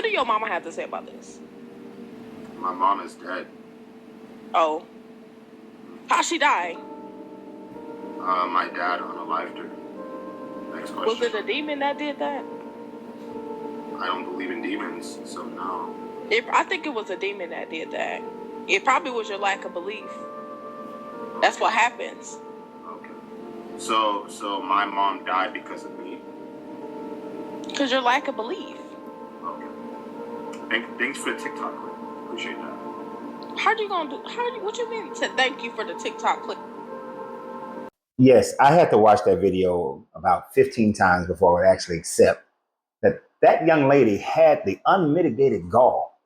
do your mama have to say about this? My mom is dead. Oh. How'd she die? My dad unalived her. Next question. Was it a demon that did that? I don't believe in demons, so no. I think it was a demon that did that. It probably was your lack of belief. That's what happens. Okay. So my mom died because of me? Because your lack of belief. Okay. Thanks for the TikTok clip. Appreciate that. What you mean to thank you for the TikTok clip? Yes, I had to watch that video about 15 times before I would actually accept that young lady had the unmitigated gall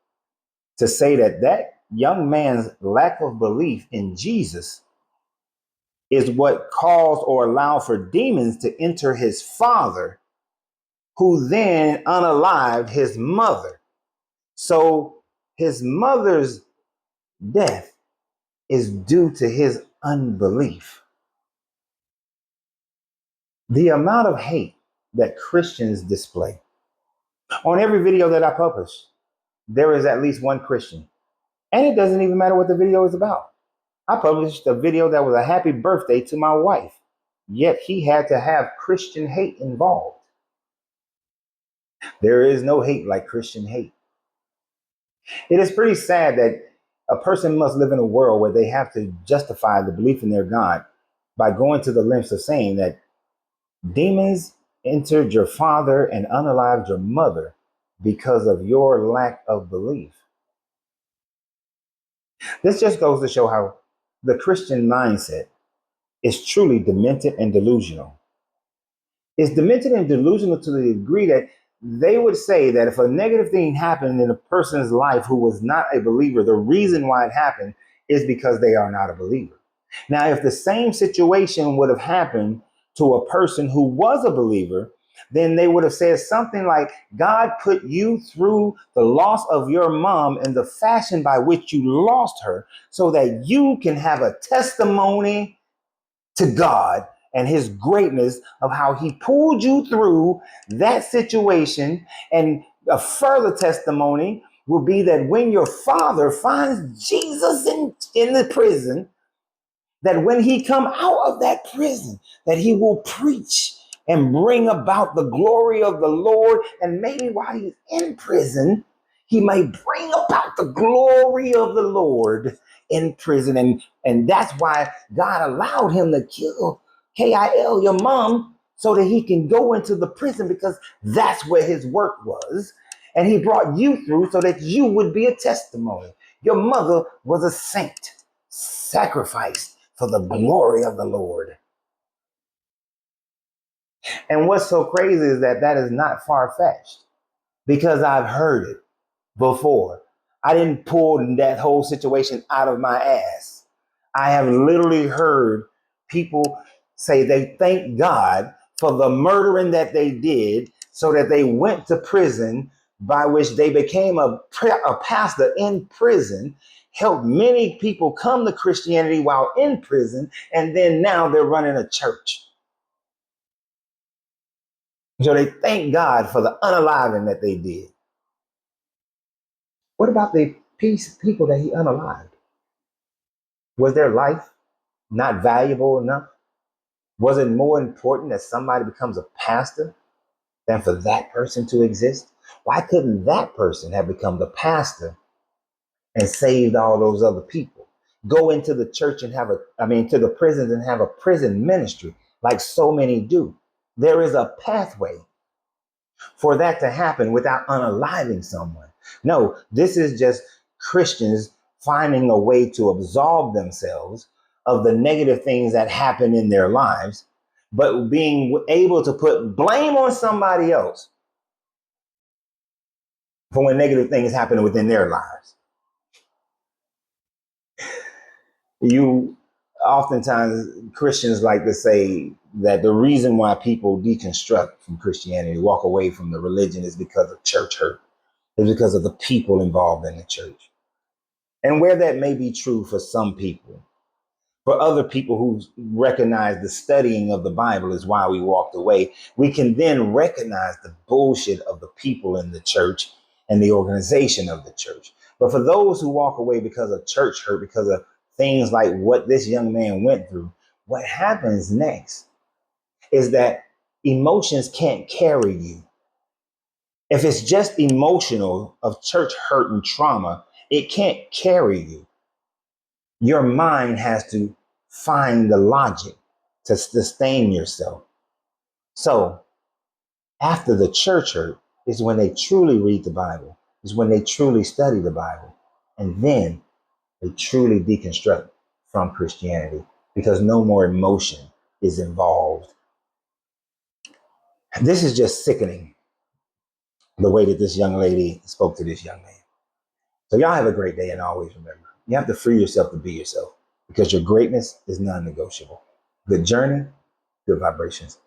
to say that young man's lack of belief in Jesus is what caused or allowed for demons to enter his father, who then unalived his mother. So his mother's death is due to his unbelief. The amount of hate that Christians display. On every video that I publish, there is at least one Christian. And it doesn't even matter what the video is about. I published a video that was a happy birthday to my wife, yet he had to have Christian hate involved. There is no hate like Christian hate. It is pretty sad that a person must live in a world where they have to justify the belief in their God by going to the lengths of saying that demons entered your father and unalived your mother because of your lack of belief. This just goes to show how the Christian mindset is truly demented and delusional. It's demented and delusional to the degree that they would say that if a negative thing happened in a person's life who was not a believer, the reason why it happened is because they are not a believer. Now, if the same situation would have happened to a person who was a believer, then they would have said something like, God put you through the loss of your mom in the fashion by which you lost her so that you can have a testimony to God and his greatness of how he pulled you through that situation. And a further testimony will be that when your father finds Jesus in the prison, that when he come out of that prison, that he will preach and bring about the glory of the Lord. And maybe while he's in prison, he may bring about the glory of the Lord in prison. And that's why God allowed him to kill Kil, your mom, so that he can go into the prison, because that's where his work was. And he brought you through so that you would be a testimony. Your mother was a saint, sacrificed for the glory of the Lord. And what's so crazy is that is not far-fetched, because I've heard it before. I didn't pull that whole situation out of my ass. I have literally heard people say they thank God for the murdering that they did so that they went to prison, by which they became a pastor in prison, helped many people come to Christianity while in prison, and then now they're running a church. So they thank God for the unaliving that they did. What about the people that he unalived? Was their life not valuable enough? Was it more important that somebody becomes a pastor than for that person to exist? Why couldn't that person have become the pastor and saved all those other people? Go into the church and to the prisons and have a prison ministry like so many do. There is a pathway for that to happen without unaliving someone. No, this is just Christians finding a way to absolve themselves of the negative things that happen in their lives, but being able to put blame on somebody else for when negative things happen within their lives. Oftentimes Christians like to say that the reason why people deconstruct from Christianity, walk away from the religion, is because of church hurt. It's because of the people involved in the church. And where that may be true for some people, for other people who recognize the studying of the Bible is why we walked away, we can then recognize the bullshit of the people in the church and the organization of the church. But for those who walk away because of church hurt, because of things like what this young man went through, what happens next is that emotions can't carry you. If it's just emotional of church hurt and trauma, it can't carry you. Your mind has to find the logic to sustain yourself. So after the church hurt is when they truly read the Bible, is when they truly study the Bible. And then they truly deconstruct from Christianity because no more emotion is involved. This is just sickening, the way that this young lady spoke to this young man. So y'all have a great day, and always remember, you have to free yourself to be yourself because your greatness is non-negotiable. Good journey, good vibrations.